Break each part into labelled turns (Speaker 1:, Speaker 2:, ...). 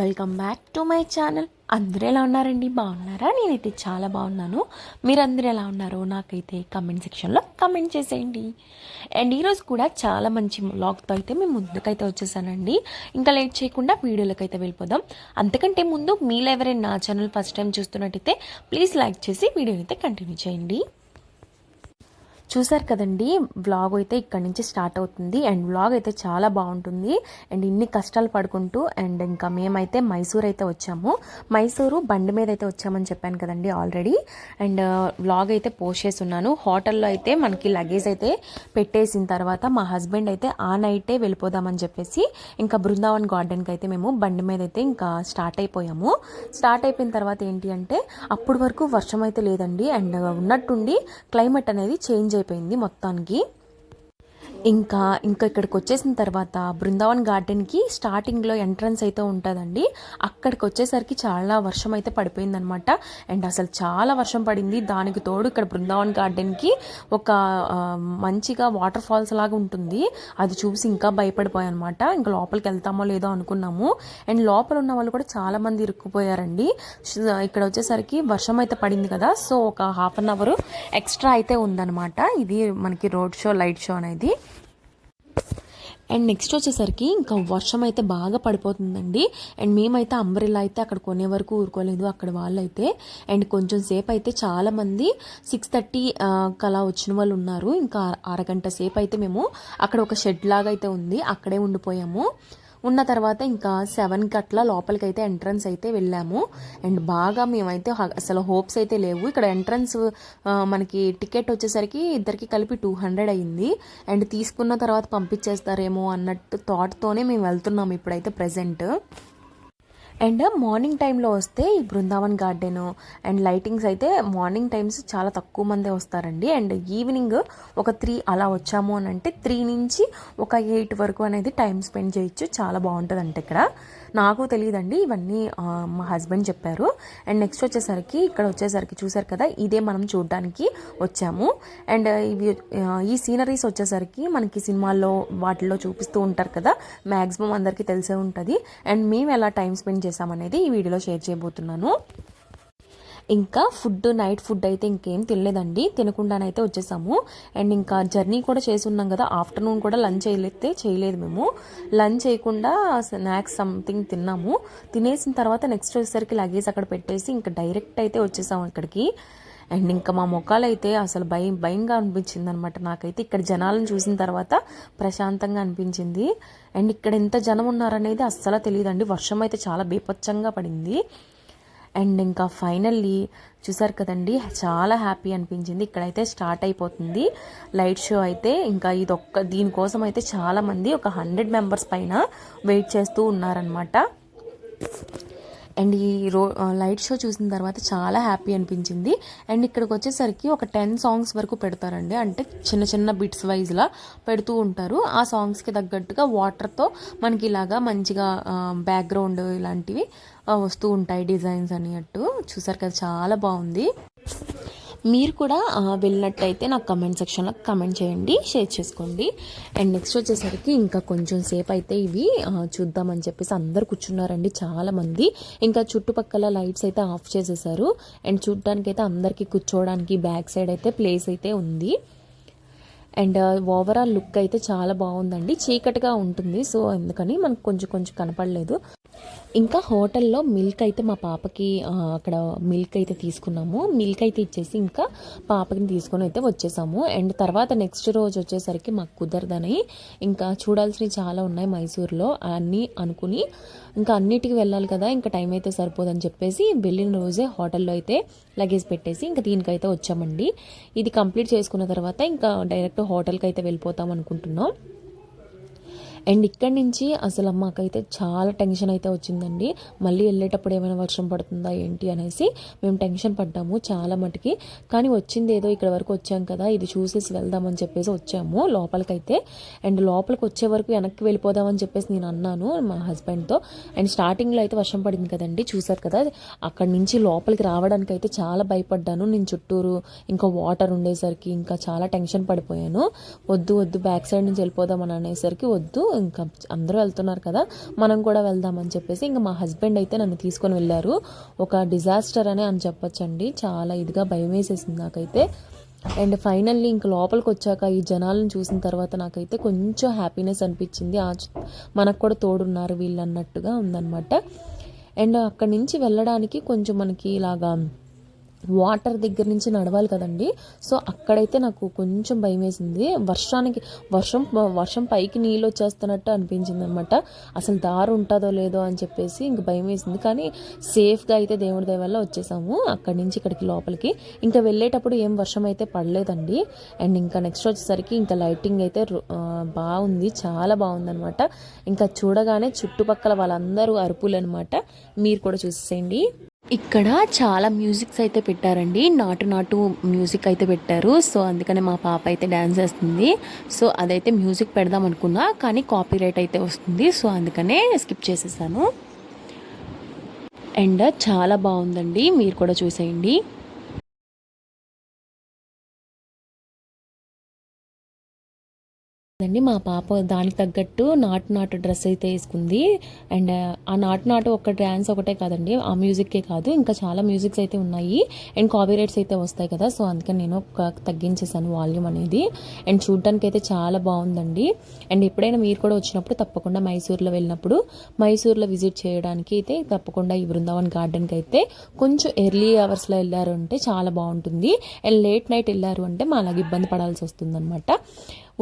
Speaker 1: Welcome back to my channel. అందరూ ఎలా ఉన్నారండి? బాగున్నారా? నేనైతే చాలా బాగున్నాను. మీరందరూ ఎలా ఉన్నారో నాకైతే కమెంట్ సెక్షన్లో కమెంట్ చేసేయండి. అండ్ ఈరోజు కూడా చాలా మంచి వ్లాగ్తో అయితే మేము ముందుకైతే వచ్చేసానండి. ఇంకా లేట్ చేయకుండా వీడియోలోకి అయితే వెళ్ళిపోదాం. అంతకంటే ముందు మీలో ఎవరైనా నా ఛానల్ ఫస్ట్ టైం చూస్తున్నట్టయితే ప్లీజ్ లైక్ చేసి వీడియోని అయితే కంటిన్యూ చేయండి. చూసారు కదండి, వ్లాగ్ అయితే ఇక్కడ నుంచి స్టార్ట్ అవుతుంది. అండ్ వ్లాగ్ అయితే చాలా బాగుంటుంది. అండ్ ఇన్ని కష్టాలు పడుకుంటూ అండ్ ఇంకా మేమైతే మైసూర్ అయితే వచ్చాము. మైసూరు బండి మీద అయితే వచ్చామని చెప్పాను కదండి ఆల్రెడీ. అండ్ వ్లాగ్ అయితే పోస్ట్ చేసి ఉన్నాను. హోటల్లో అయితే మనకి లగేజ్ అయితే పెట్టేసిన తర్వాత మా హస్బెండ్ అయితే ఆ నైటే వెళ్ళిపోదామని చెప్పేసి ఇంకా బృందావన్ గార్డెన్కి అయితే మేము బండి మీద అయితే ఇంకా స్టార్ట్ అయిపోయాము. స్టార్ట్ అయిపోయిన తర్వాత ఏంటి అంటే అప్పటి వరకు వర్షం అయితే లేదండి. అండ్ ఉన్నట్టుండి క్లైమేట్ అనేది చేంజ్ అయిపోయింది మొత్తానికి. ఇంకా ఇక్కడికి వచ్చేసిన తర్వాత బృందావన్ గార్డెన్కి స్టార్టింగ్లో ఎంట్రన్స్ అయితే ఉంటుందండి. అక్కడికి వచ్చేసరికి చాలా వర్షం అయితే పడిపోయిందనమాట. అండ్ అసలు చాలా వర్షం పడింది. దానికి తోడు ఇక్కడ బృందావన్ గార్డెన్కి ఒక మంచిగా వాటర్ ఫాల్స్ లాగా ఉంటుంది. అది చూసి ఇంకా భయపడిపోయాయి అనమాట. ఇంకా లోపలికి వెళ్తామో లేదో అనుకున్నాము. అండ్ లోపల ఉన్న వాళ్ళు కూడా చాలా మంది ఇరుక్కుపోయారండి. ఇక్కడ వచ్చేసరికి వర్షం అయితే పడింది కదా, సో ఒక హాఫ్ అన్ అవర్ ఎక్స్ట్రా అయితే ఉందన్నమాట. ఇది మనకి రోడ్ షో, లైట్ షో అనేది. అండ్ నెక్స్ట్ వచ్చేసరికి ఇంకా వర్షం అయితే బాగా పడిపోతుందండి. అండ్ మేమైతే అంబ్రెల్లా అయితే అక్కడ కొనే వరకు ఊరుకోలేదు అక్కడ వాళ్ళైతే. అండ్ కొంచెం సేపు అయితే చాలామంది 6:30 కలా వచ్చిన వాళ్ళు ఉన్నారు. ఇంకా అరగంట సేపు అయితే మేము అక్కడ ఒక షెడ్ లాగా అయితే ఉంది, అక్కడే ఉండిపోయాము. ఉన్న తర్వాత ఇంకా 7కి అట్లా లోపలికి అయితే ఎంట్రన్స్ అయితే వెళ్ళాము. అండ్ బాగా మేమైతే అసలు హోప్స్ అయితే లేవు. ఇక్కడ ఎంట్రన్స్ మనకి టికెట్ వచ్చేసరికి ఇద్దరికి కలిపి 200 అయింది. అండ్ తీసుకున్న తర్వాత పంపించేస్తారేమో అన్నట్టు థాట్తోనే మేము వెళ్తున్నాము ఇప్పుడైతే ప్రెజెంట్. అండ్ మార్నింగ్ టైంలో వస్తే ఈ బృందావన్ గార్డెన్ అండ్ లైటింగ్స్ అయితే మార్నింగ్ టైమ్స్ చాలా తక్కువ మందే వస్తారండి. అండ్ ఈవినింగ్ ఒక 3 అలా వచ్చాము అని అంటే 3 నుంచి ఒక 8 వరకు అనేది టైం స్పెండ్ చేయొచ్చు. చాలా బాగుంటుంది అంటే ఇక్కడ. నాకు తెలియదండి, ఇవన్నీ మా హస్బెండ్ చెప్పారు. అండ్ నెక్స్ట్ వచ్చేసరికి ఇక్కడ వచ్చేసరికి చూసారు కదా, ఇదే మనం చూడడానికి వచ్చాము. అండ్ ఇవి ఈ సీనరీస్ వచ్చేసరికి మనకి సినిమాల్లో వాటిల్లో చూపిస్తూ ఉంటారు కదా, మ్యాక్సిమం అందరికీ తెలిసే ఉంటుంది. అండ్ మేము ఎలా టైం స్పెండ్ చేసామనేది ఈ వీడియోలో షేర్ చేయబోతున్నాను. ఇంకా నైట్ ఫుడ్ అయితే ఇంకేం తినలేదండి, తినకుండానైతే వచ్చేసాము. అండ్ ఇంకా జర్నీ కూడా చేసి ఉన్నాం కదా, ఆఫ్టర్నూన్ కూడా లంచ్ చేయలేదు మేము. లంచ్ చేయకుండా స్నాక్స్ సంథింగ్ తిన్నాము. తినేసిన తర్వాత నెక్స్ట్ వచ్చేసరికి లగేజ్ అక్కడ పెట్టేసి ఇంకా డైరెక్ట్ అయితే వచ్చేసాము ఇక్కడికి. అండ్ ఇంకా మా మొక్కలు అయితే అసలు భయంగా అనిపించింది అనమాట నాకైతే. ఇక్కడ జనాలను చూసిన తర్వాత ప్రశాంతంగా అనిపించింది. అండ్ ఇక్కడ ఎంత జనం ఉన్నారనేది అస్సలు తెలియదండి. వర్షం అయితే చాలా బీభత్సంగా పడింది. అండ్ ఇంకా ఫైనల్లీ చూసారు కదండి, చాలా హ్యాపీ అనిపించింది. ఇక్కడైతే స్టార్ట్ అయిపోతుంది లైట్ షో అయితే. ఇంకా దీనికోసం అయితే చాలామంది ఒక 100 మెంబర్స్ పైన వెయిట్ చేస్తూ ఉన్నారనమాట. అండ్ ఈ లైట్ షో చూసిన తర్వాత చాలా హ్యాపీ అనిపించింది. అండ్ ఇక్కడికి వచ్చేసరికి ఒక 10 సాంగ్స్ వరకు పెడతారండి. అంటే చిన్న చిన్న బిట్స్ వైజ్లా పెడుతూ ఉంటారు. ఆ సాంగ్స్కి తగ్గట్టుగా వాటర్తో మనకి ఇలాగా మంచిగా బ్యాక్గ్రౌండ్ ఇలాంటివి వస్తూ ఉంటాయి, డిజైన్స్ అన్నట్టు. చూసారు కదా, చాలా బాగుంది. మీరు కూడా వెళ్ళినట్టయితే నాకు కమెంట్ సెక్షన్లో కమెంట్ చేయండి, షేర్ చేసుకోండి. అండ్ నెక్స్ట్ వచ్చేసరికి ఇంకా కొంచెం సేపు అయితే ఇవి చూద్దామని చెప్పేసి అందరు కూర్చున్నారండి చాలామంది. ఇంకా చుట్టుపక్కల లైట్స్ అయితే ఆఫ్ చేసేసారు. అండ్ చూడడానికి అయితే అందరికీ కూర్చోవడానికి బ్యాక్ సైడ్ అయితే ప్లేస్ అయితే ఉంది. అండ్ ఓవరాల్ లుక్ అయితే చాలా బాగుందండి. చీకటిగా ఉంటుంది, సో అందుకని మనకు కొంచెం కనపడలేదు. ఇంకా హోటల్లో మిల్క్ అయితే మా పాపకి అక్కడ మిల్క్ అయితే తీసుకున్నాము. మిల్క్ అయితే ఇచ్చేసి ఇంకా పాపకి తీసుకొని అయితే వచ్చేసాము. అండ్ తర్వాత నెక్స్ట్ రోజు వచ్చేసరికి మాకు కుదరదని ఇంకా చూడాల్సినవి చాలా ఉన్నాయి మైసూర్లో అన్నీ అనుకుని ఇంకా అన్నిటికీ వెళ్ళాలి కదా, ఇంకా టైం అయితే సరిపోదని చెప్పేసి వెళ్ళిన రోజే హోటల్లో అయితే లగేజ్ పెట్టేసి ఇంకా దీనికైతే వచ్చామండి. ఇది కంప్లీట్ చేసుకున్న తర్వాత ఇంకా డైరెక్ట్ హోటల్కి అయితే వెళ్ళిపోతాం అనుకుంటున్నాం. అండ్ ఇక్కడి నుంచి అసలు మాకైతే చాలా టెన్షన్ అయితే వచ్చిందండి. మళ్ళీ వెళ్ళేటప్పుడు ఏమైనా వర్షం పడుతుందా ఏంటి అనేసి మేము టెన్షన్ పడ్డాము చాలా మటుకి. కానీ వచ్చింది ఏదో ఇక్కడ వరకు వచ్చాం కదా, ఇది చూసేసి వెళ్దామని చెప్పేసి వచ్చాము లోపలికైతే. అండ్ లోపలికి వచ్చే వరకు వెనక్కి వెళ్ళిపోదామని చెప్పేసి నేను అన్నాను మా హస్బెండ్తో. అండ్ స్టార్టింగ్లో అయితే వర్షం పడింది కదండి, చూసారు కదా. అక్కడి నుంచి లోపలికి రావడానికి అయితే చాలా భయపడ్డాను నేను. చుట్టూరు ఇంకా వాటర్ ఉండేసరికి ఇంకా చాలా టెన్షన్ పడిపోయాను. వద్దు బ్యాక్ సైడ్ నుంచి వెళ్ళిపోదామని అనేసరికి వద్దు ఇంకా అందరూ వెళ్తున్నారు కదా, మనం కూడా వెళ్దామని చెప్పేసి ఇంకా మా హస్బెండ్ అయితే నన్ను తీసుకొని వెళ్ళారు. ఒక డిజాస్టర్ అని చెప్పొచ్చండి. చాలా ఇదిగా భయం వేసేసింది నాకైతే. అండ్ ఫైనల్లీ ఇంక లోపలికి వచ్చాక ఈ జనాలను చూసిన తర్వాత నాకైతే కొంచెం హ్యాపీనెస్ అనిపించింది. మనకు కూడా తోడున్నారు వీళ్ళు అన్నట్టుగా ఉందన్నమాట. అండ్ అక్కడి నుంచి వెళ్ళడానికి కొంచెం మనకి ఇలాగా వాటర్ దగ్గర నుంచి నడవాలి కదండి. సో అక్కడైతే నాకు కొంచెం భయం వేసింది. వర్షం పైకి నీళ్ళు వచ్చేస్తున్నట్టు అనిపించింది అనమాట. అసలు దారి ఉంటుందో లేదో అని చెప్పేసి ఇంక భయం వేసింది. కానీ సేఫ్గా అయితే దేవుడి దయ వల్ల వచ్చేసాము అక్కడి నుంచి ఇక్కడికి లోపలికి. ఇంకా వెళ్ళేటప్పుడు ఏం వర్షం అయితే పడలేదండి. అండ్ ఇంకా నెక్స్ట్ వచ్చేసరికి ఇంకా లైటింగ్ అయితే బాగుంది, చాలా బాగుందనమాట. ఇంకా చూడగానే చుట్టుపక్కల వాళ్ళందరూ అరుపులు అనమాట. మీరు కూడా చూసేయండి. ఇక్కడ చాలా మ్యూజిక్స్ అయితే పెట్టారండి, నాటు మ్యూజిక్ అయితే పెట్టారు. సో అందుకనే మా పాప అయితే డ్యాన్స్ చేస్తుంది. సో అదైతే మ్యూజిక్ పెడదాం అనుకున్నా, కానీ కాపీరైట్ అయితే వస్తుంది. సో అందుకనే స్కిప్ చేసేసాను. అండ్ చాలా బాగుందండి, మీరు కూడా చూసేయండి. అండి మా పాప దానికి తగ్గట్టు నాటు డ్రెస్ అయితే వేసుకుంది. అండ్ ఆ నాటు ఒక డ్యాన్స్ ఒకటే కాదండి, ఆ మ్యూజిక్కే కాదు, ఇంకా చాలా మ్యూజిక్స్ అయితే ఉన్నాయి. అండ్ కాపీరైట్స్ అయితే వస్తాయి కదా, సో అందుకని నేను తగ్గించేసాను వాల్యూమ్ అనేది. అండ్ చూడడానికి అయితే చాలా బాగుందండి. అండ్ ఎప్పుడైనా మీరు కూడా వచ్చినప్పుడు తప్పకుండా మైసూర్లో వెళ్ళినప్పుడు మైసూర్లో విజిట్ చేయడానికి అయితే తప్పకుండా ఈ బృందావన్ గార్డెన్కి అయితే కొంచెం ఎర్లీ అవర్స్లో వెళ్ళారు అంటే చాలా బాగుంటుంది. అండ్ లేట్ నైట్ వెళ్ళారు అంటే మా అలాగే ఇబ్బంది పడాల్సి వస్తుంది అనమాట.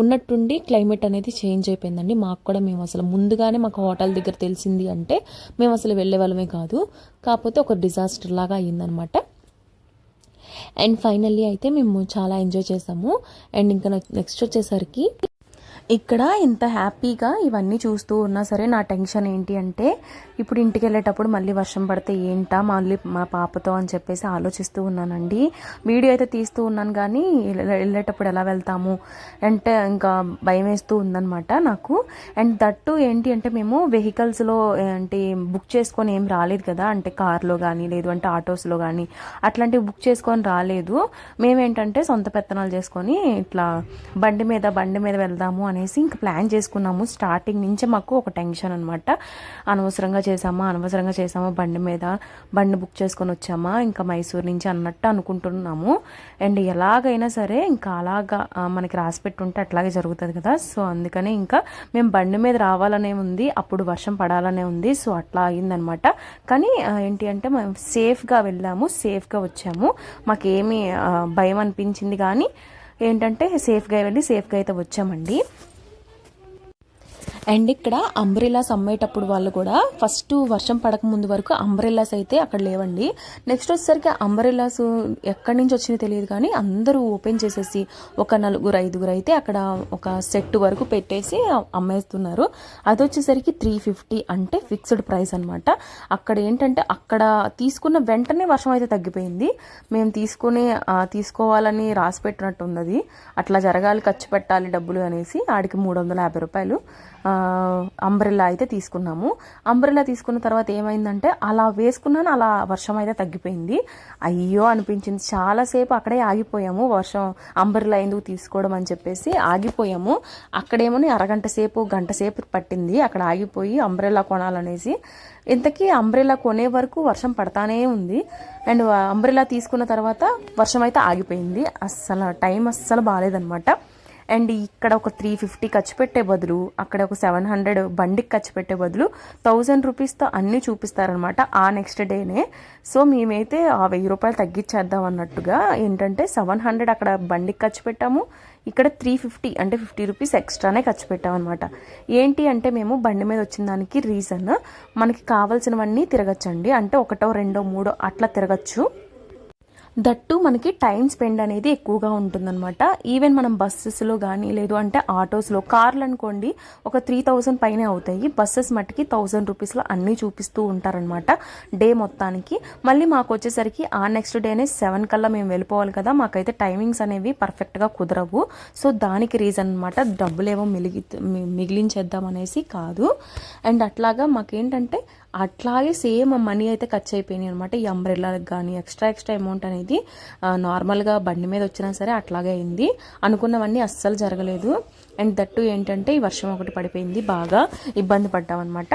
Speaker 1: ఉన్నట్టుండి క్లైమేట్ అనేది చేంజ్ అయిపోయిందండి. మాకు కూడా మేము అసలు ముందుగానే మాకు హోటల్ దగ్గర తెలిసింది అంటే మేము అసలు వెళ్ళే వాళ్ళమే కాదు. కాకపోతే ఒక డిజాస్టర్ లాగా అయ్యిందనమాట. అండ్ ఫైనల్లీ అయితే మేము చాలా ఎంజాయ్ చేసాము. అండ్ ఇంకా నెక్స్ట్ వచ్చేసరికి ఇక్కడ ఇంత హ్యాపీగా ఇవన్నీ చూస్తూ ఉన్నా సరే నా టెన్షన్ ఏంటి అంటే ఇప్పుడు ఇంటికి వెళ్ళేటప్పుడు మళ్ళీ వర్షం పడితే ఏంటా మళ్ళీ మా పాపతో అని చెప్పేసి ఆలోచిస్తూ ఉన్నానండి. వీడియో అయితే తీస్తూ ఉన్నాను, కానీ వెళ్ళేటప్పుడు ఎలా వెళ్తాము అంటే ఇంకా భయం వేస్తూ ఉందన్నమాట నాకు. అండ్ దట్టు ఏంటి అంటే మేము వెహికల్స్లో అంటే బుక్ చేసుకొని ఏం రాలేదు కదా, అంటే కార్లో కానీ లేదు అంటే ఆటోస్లో కానీ అట్లాంటివి బుక్ చేసుకొని రాలేదు. మేమేంటంటే సొంత పెత్తనాలు చేసుకొని ఇట్లా బండి మీద వెళ్దాము అనేసి ఇంకా ప్లాన్ చేసుకున్నాము. స్టార్టింగ్ నుంచే మాకు ఒక టెన్షన్ అనమాట. అనవసరంగా చేసామా బండి బుక్ చేసుకొని వచ్చామా ఇంకా మైసూర్ నుంచి అన్నట్టు అనుకుంటున్నాము. అండ్ ఎలాగైనా సరే ఇంకా అలాగా మనకి రాసి పెట్టుంటే అట్లాగే జరుగుతుంది కదా. సో అందుకని ఇంకా మేము బండి మీద రావాలనే ఉంది, అప్పుడు వర్షం పడాలనే ఉంది. సో అట్లా అయిందనమాట. కానీ ఏంటి అంటే మేము సేఫ్గా వెళ్ళాము, సేఫ్గా వచ్చాము. మాకేమీ భయం అనిపించింది కానీ ఏంటంటే సేఫ్గా వెళ్ళి సేఫ్గా అయితే వచ్చామండి. అండ్ ఇక్కడ అంబ్రెలాస్ అమ్మేటప్పుడు వాళ్ళు కూడా ఫస్ట్ వర్షం పడక ముందు వరకు అంబ్రెలాస్ అయితే అక్కడ లేవండి. నెక్స్ట్ వచ్చేసరికి అంబ్రెలాస్ ఎక్కడి నుంచి వచ్చినాయో తెలియదు కానీ అందరూ ఓపెన్ చేసేసి ఒక 4-5 అయితే అక్కడ ఒక సెట్ వరకు పెట్టేసి అమ్మేస్తున్నారు. అది వచ్చేసరికి 350 అంటే ఫిక్స్డ్ ప్రైస్ అనమాట. అక్కడ ఏంటంటే అక్కడ తీసుకున్న వెంటనే వర్షం అయితే తగ్గిపోయింది. మేము తీసుకోవాలని రాసి పెట్టినట్టు ఉంది. అట్లా జరగాలి, ఖర్చు పెట్టాలి డబ్బులు అనేసి ఆడికి 350 రూపాయలు అంబ్రెల్లా అయితే తీసుకున్నాము. అంబ్రెల్లా తీసుకున్న తర్వాత ఏమైందంటే అలా వేసుకున్నాను, అలా వర్షం అయితే తగ్గిపోయింది. అయ్యో అనిపించింది, చాలాసేపు అక్కడే ఆగిపోయాము. వర్షం అంబ్రెల్లా ఎందుకు తీసుకోవడం అని చెప్పేసి ఆగిపోయాము. అక్కడేమో గంట సేపు పట్టింది అక్కడ ఆగిపోయి అంబ్రెల్లా కొనాలనేసి. ఇంతకీ అంబ్రెల్లా కొనే వరకు వర్షం పడతానే ఉంది. అండ్ అంబ్రెల్లా తీసుకున్న తర్వాత వర్షం అయితే ఆగిపోయింది. టైం అస్సలు బాగాలేదనమాట. అండ్ ఇక్కడ ఒక 350 ఖర్చు పెట్టే బదులు అక్కడ ఒక 700 బండికి ఖర్చు పెట్టే బదులు 1000 రూపీస్తో అన్నీ చూపిస్తారనమాట ఆ నెక్స్ట్ డేనే. సో మేమైతే ఆ 1000 రూపాయలు తగ్గించేద్దాం అన్నట్టుగా ఏంటంటే 700 అక్కడ బండికి ఖర్చు పెట్టాము, ఇక్కడ 350 అంటే 50 రూపీస్ ఎక్స్ట్రానే ఖర్చు పెట్టామన్నమాట. ఏంటి అంటే మేము బండి మీద వచ్చిన దానికి రీజన్ మనకి కావాల్సినవన్నీ తిరగచ్చండి, అంటే 1, 2, 3 అట్లా తిరగచ్చు. దట్టు మనకి టైం స్పెండ్ అనేది ఎక్కువగా ఉంటుందన్నమాట. ఈవెన్ మనం బస్సెస్లో కానీ లేదు అంటే ఆటోస్లో, కార్లు అనుకోండి ఒక 3000 పైనే అవుతాయి. బస్సెస్ మట్టుకి 1000 రూపీస్లో అన్నీ చూపిస్తూ ఉంటారనమాట డే మొత్తానికి. మళ్ళీ మాకు వచ్చేసరికి ఆ నెక్స్ట్ డేనే 7 కల్లా మేము వెళ్ళిపోవాలి కదా, మాకైతే టైమింగ్స్ అనేవి పర్ఫెక్ట్గా కుదరవు. సో దానికి రీజన్ అనమాట, డబ్బులేమో మిగిలించేద్దాం అనేసి కాదు. అండ్ అట్లాగా మాకేంటంటే అట్లాగే సేమ్ మనీ అయితే ఖర్చు అయిపోయినాయి అనమాట. ఈ అంబ్రెల్లాకి కానీ ఎక్స్ట్రా అమౌంట్ అనేది నార్మల్గా బండి మీద వచ్చినా సరే అట్లాగే అయింది. అనుకున్నవన్నీ అస్సలు జరగలేదు. అండ్ దట్టు ఏంటంటే ఈ వర్షం ఒకటి పడిపోయింది, బాగా ఇబ్బంది పడ్డామన్నమాట.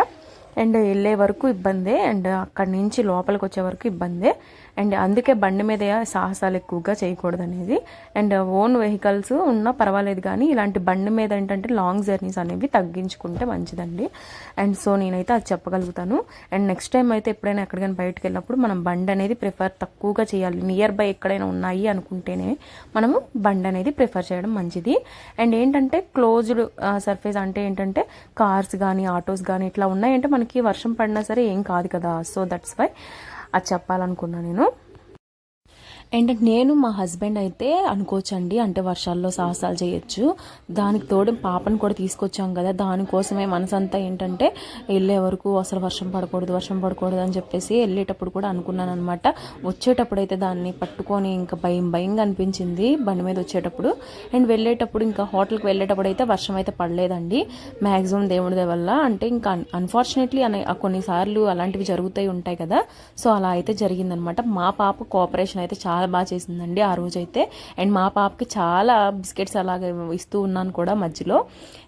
Speaker 1: అండ్ వెళ్ళే వరకు ఇబ్బందే, అండ్ అక్కడి నుంచి లోపలికి వచ్చే వరకు ఇబ్బందే. అండ్ అందుకే బండి మీద సాహసాలు ఎక్కువగా చేయకూడదు అనేది. అండ్ ఓన్ వెహికల్స్ ఉన్నా పర్వాలేదు, కానీ ఇలాంటి బండి మీద ఏంటంటే లాంగ్ జర్నీస్ అనేవి తగ్గించుకుంటే మంచిదండి. అండ్ సో నేనైతే అది చెప్పగలుగుతాను. అండ్ నెక్స్ట్ టైం అయితే ఎప్పుడైనా ఎక్కడికైనా బయటకు వెళ్ళినప్పుడు మనం బండి అనేది ప్రిఫర్ తక్కువగా చేయాలి. నియర్ బై ఎక్కడైనా ఉన్నాయి అనుకుంటేనే మనము బండి అనేది ప్రిఫర్ చేయడం మంచిది. అండ్ ఏంటంటే క్లోజ్డ్ సర్ఫేస్ అంటే ఏంటంటే కార్స్ కానీ ఆటోస్ కానీ ఇట్లా ఉన్నాయంటే మనకి వర్షం పడినా సరే ఏం కాదు కదా. సో దట్స్ వై అది చెప్పాలనుకున్నా నేను. అండ్ నేను మా హస్బెండ్ అయితే అనుకోవచ్చండి, అంటే వర్షాల్లో సాహసాలు చేయొచ్చు. దానికి తోడు పాపను కూడా తీసుకొచ్చాం కదా, దానికోసమే మనసంతా ఏంటంటే వెళ్ళే వరకు అసలు వర్షం పడకూడదు అని చెప్పేసి వెళ్ళేటప్పుడు కూడా అనుకున్నాను అనమాట. వచ్చేటప్పుడు అయితే దాన్ని పట్టుకొని ఇంకా భయంగా అనిపించింది బండి మీద వచ్చేటప్పుడు. అండ్ వెళ్ళేటప్పుడు ఇంకా హోటల్కి వెళ్ళేటప్పుడు అయితే వర్షం అయితే పడలేదండి, మ్యాక్సిమం దేవుడి వల్ల. అంటే ఇంకా అన్ఫార్చునేట్లీ కొన్నిసార్లు అలాంటివి జరుగుతూ ఉంటాయి కదా, సో అలా అయితే జరిగిందనమాట. మా పాప కోఆపరేషన్ అయితే చాలా బాగా చేసిందండి ఆ రోజైతే. అండ్ మా పాపకి చాలా బిస్కెట్స్ అలాగే ఇస్తూ ఉన్నాను కూడా మధ్యలో,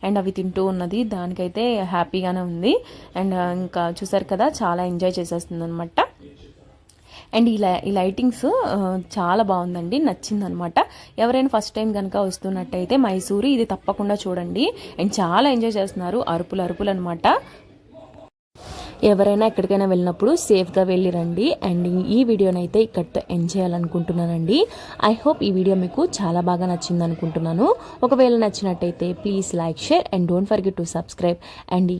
Speaker 1: అండ్ అవి తింటూ ఉన్నది. దానికైతే హ్యాపీగానే ఉంది. అండ్ ఇంకా చూసారు కదా, చాలా ఎంజాయ్ చేసేస్తుంది అనమాట. అండ్ ఈ లైటింగ్స్ చాలా బాగుందండి, నచ్చిందనమాట. ఎవరైనా ఫస్ట్ టైం కనుక వస్తున్నట్టయితే మైసూరు ఇది తప్పకుండా చూడండి. అండ్ చాలా ఎంజాయ్ చేస్తున్నారు, అరుపులు అనమాట. ఎవరైనా ఎక్కడికైనా వెళ్ళినప్పుడు సేఫ్గా వెళ్ళి రండి. అండ్ ఈ వీడియోనైతే ఇక్కడితో ఎండ్ చేయాలనుకుంటున్నానండి. ఐ హోప్ ఈ వీడియో మీకు చాలా బాగా నచ్చింది అనుకుంటున్నాను. ఒకవేళ నచ్చినట్టయితే please like, share and don't forget to subscribe. And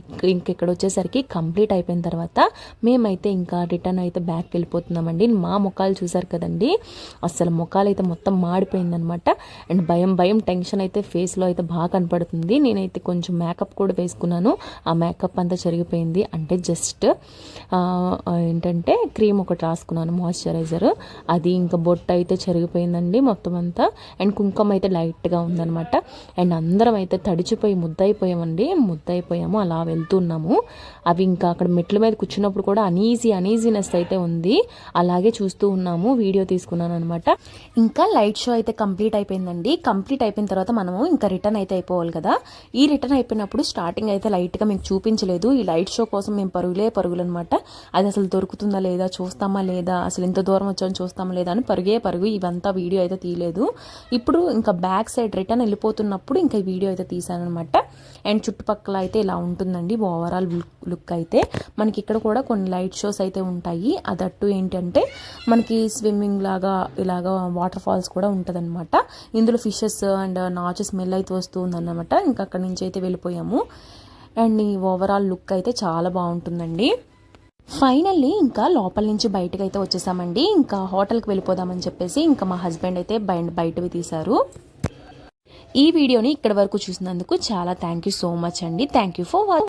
Speaker 1: ఇక్కడ వచ్చేసరికి కంప్లీట్ అయిపోయిన తర్వాత మేమైతే ఇంకా రిటర్న్ అయితే బ్యాక్ వెళ్ళిపోతున్నామండి. మా ముఖాలు చూసారు కదండి, అసలు ముఖాలు అయితే మొత్తం మాడిపోయిందనమాట. అండ్ భయం టెన్షన్ అయితే ఫేస్లో అయితే బాగా కనపడుతుంది. నేనైతే కొంచెం మేకప్ కూడా వేసుకున్నాను, ఆ మేకప్ అంతా జరిగిపోయింది. అంటే జస్ట్ ఏంటంటే క్రీమ్ ఒకటి రాసుకున్నాను, మాయిశ్చరైజర్, అది ఇంకా బొట్టు అయితే చెరిగిపోయిందండి మొత్తం అంతా. అండ్ కుంకుమ అయితే లైట్గా ఉందనమాట. అండ్ అందరం అయితే తడిచిపోయి ముద్దయిపోయాము, అలా వెళ్తున్నాము. అవి ఇంకా అక్కడ మెట్ల మీద కూర్చున్నప్పుడు కూడా అనీజీనెస్ అయితే ఉంది, అలాగే చూస్తూ ఉన్నాము. వీడియో తీసుకున్నాను అనమాట. ఇంకా లైట్ షో అయితే కంప్లీట్ అయిపోయిందండి. కంప్లీట్ అయిపోయిన తర్వాత మనము ఇంకా రిటర్న్ అయితే అయిపోవాలి కదా. ఈ రిటర్న్ అయిపోయినప్పుడు స్టార్టింగ్ అయితే లైట్గా మీకు చూపించలేదు. ఈ లైట్ షో కోసం మేము పరుగులు అనమాట. అది అసలు దొరుకుతుందా లేదా, చూస్తామా లేదా, అసలు ఎంత దూరం వచ్చామో చూస్తామా లేదా అని పరుగు ఇవంతా వీడియో అయితే తీయలేదు. ఇప్పుడు ఇంకా బ్యాక్ సైడ్ రిటర్న్ వెళ్ళిపోతున్నప్పుడు ఇంకా ఈ వీడియో అయితే తీసాను అనమాట. అండ్ చుట్టుపక్కల అయితే ఇలా ఉంటుందండి ఓవరాల్ లుక్ అయితే. మనకి ఇక్కడ కూడా కొన్ని లైట్ షోస్ అయితే ఉంటాయి. అదట్టు ఏంటంటే మనకి స్విమ్మింగ్ లాగా ఇలాగా వాటర్ ఫాల్స్ కూడా ఉంటుందన్నమాట. ఇందులో ఫిషెస్ అండ్ నాచు స్మెల్ అయితే వస్తుందన్నమాట. ఇంకా అక్కడి నుంచి అయితే వెళ్ళిపోయాము. అండ్ ఈ ఓవరాల్ లుక్ అయితే చాలా బాగుంటుందండి. ఫైనల్లీ ఇంకా లోపల నుంచి బయటకు అయితే వచ్చేసామండి. ఇంకా హోటల్కి వెళ్ళిపోదామని చెప్పేసి ఇంకా మా హస్బెండ్ అయితే బయటవి తీశారు. ఈ వీడియోని ఇక్కడ వరకు చూసినందుకు చాలా థ్యాంక్ యూ సో మచ్ అండి. Thank you for watching.